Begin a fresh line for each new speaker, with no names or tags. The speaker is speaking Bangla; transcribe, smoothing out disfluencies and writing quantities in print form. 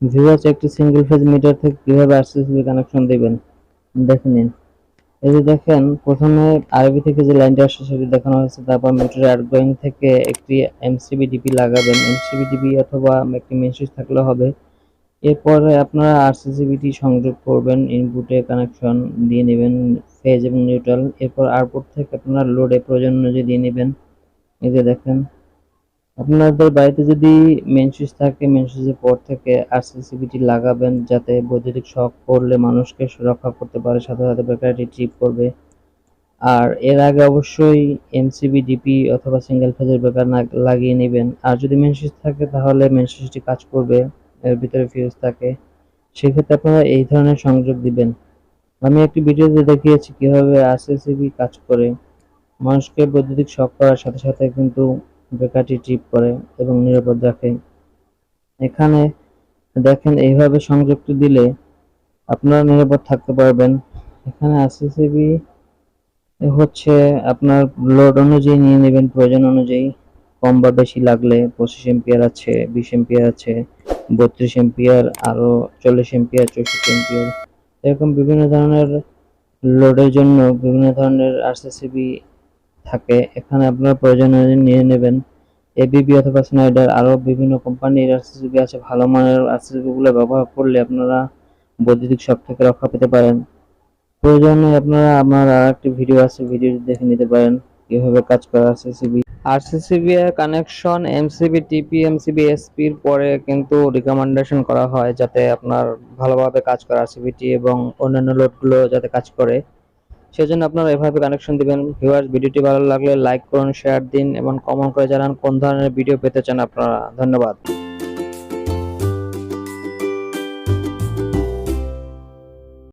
ভিউয়ার্স, একটি সিঙ্গেল ফেজ মিটার থেকে কিভাবে আরসিসিবি কানেকশন দিবেন দেখে নিন। এই যে দেখেন, প্রথমে আরবি থেকে যে লাইনটা আসছে সেটি দেখানো হয়েছে। তারপর মিটারের আউটগোয়িং থেকে একটি এমসিবিডিপি লাগাবেন, এমসিবিডিপি অথবা একটি মেইন সুইচ থাকলে হবে। এরপরে আপনারা আরসিসিবিটি সংযোগ করবেন, ইনপুটে কানেকশন দিয়ে নেবেন ফেজ এবং নিউট্রাল। এরপর আউটপুট থেকে আপনারা লোডে প্রয়োজন অনুযায়ী দিয়ে নেবেন। এই যে দেখেন, আপনাদের বাড়িতে যদি মেইন সুইচ থাকে, মেইন সুইচের পর থেকে আরসিসিবিটি লাগাবেন, যাতে বৈদ্যুতিক শক পড়লে মানুষকে রক্ষা করতে পারে, সাথে সাথে ব্যাটারিটি ট্রিপ করবে। আর এর আগে অবশ্যই এমসিবিডিপি অথবা সিঙ্গেল ফেজের ব্রেকার লাগিয়ে নেবেন। আর যদি মেইন সুইচ থাকে তাহলে মেইন সুইচটি কাজ করবে, এর ভিতরে ফিউজ থাকে, সেক্ষেত্রে আপনারা এই ধরনের সংযোগ দিবেন। আমি একটি ভিডিওতে দেখিয়েছি কিভাবে আরসিসিবি কাজ করে। মানুষকে বৈদ্যুতিক শক করার সাথে সাথে কিন্তু ব্রেকারটি ট্রিপ করে এবং নিরাপদ রাখে। এখানে দেখেন, এইভাবে সংযোগটি দিলে আপনারা নিরাপদ থাকতে পারবেন। এখানে আরসিসিবি হচ্ছে আপনার লোড অনুযায়ী নিয়ে নেবেন, প্রয়োজন অনুযায়ী। কম বা বেশি লাগলে 25 এম্পিয়ার আছে, 20 এম্পিয়ার আছে, 32 এম্পিয়ার, আরো 40 এম্পিয়ার, 64 এম্পিয়ার, এরকম বিভিন্ন ধরনের লোডের জন্য বিভিন্ন ধরনের আরসিসিবি থাকে। এখানে আপনার প্রয়োজন অনুযায়ী নিয়ে নেবেন। এবিবি অথবা স্নাইডার, আরো বিভিন্ন কোম্পানির আরসিসিবি আছে। ভালো মানের আরসিসিবি গুলো ব্যবহার করলে আপনারা বৈদ্যুতিক শক থেকে রক্ষা পেতে পারেন। প্রয়োজনে আপনারা আমার আরেকটি ভিডিও আছে, ভিডিওটি দেখে নিতে পারেন কিভাবে কাজ করে আরসিসিবি। আরসিসিবি এর কানেকশন এমসিবিটিপি এমসিবিএসপি এর পরে কিন্তু রিকমেন্ডেশন করা হয়, যাতে আপনার ভালোভাবে কাজ করে আরসিবিটি এবং অন্যান্য লোডগুলো যাতে কাজ করে। সেজন্য আপনারা এভাবে কানেকশন দিবেন। ভিউয়ার্স, ভিডিওটি ভালো লাগলে লাইক করুন, শেয়ার দিন এবং কমেন্ট করে জানান কোন ধরনের ভিডিও পেতে চান আপনারা। ধন্যবাদ।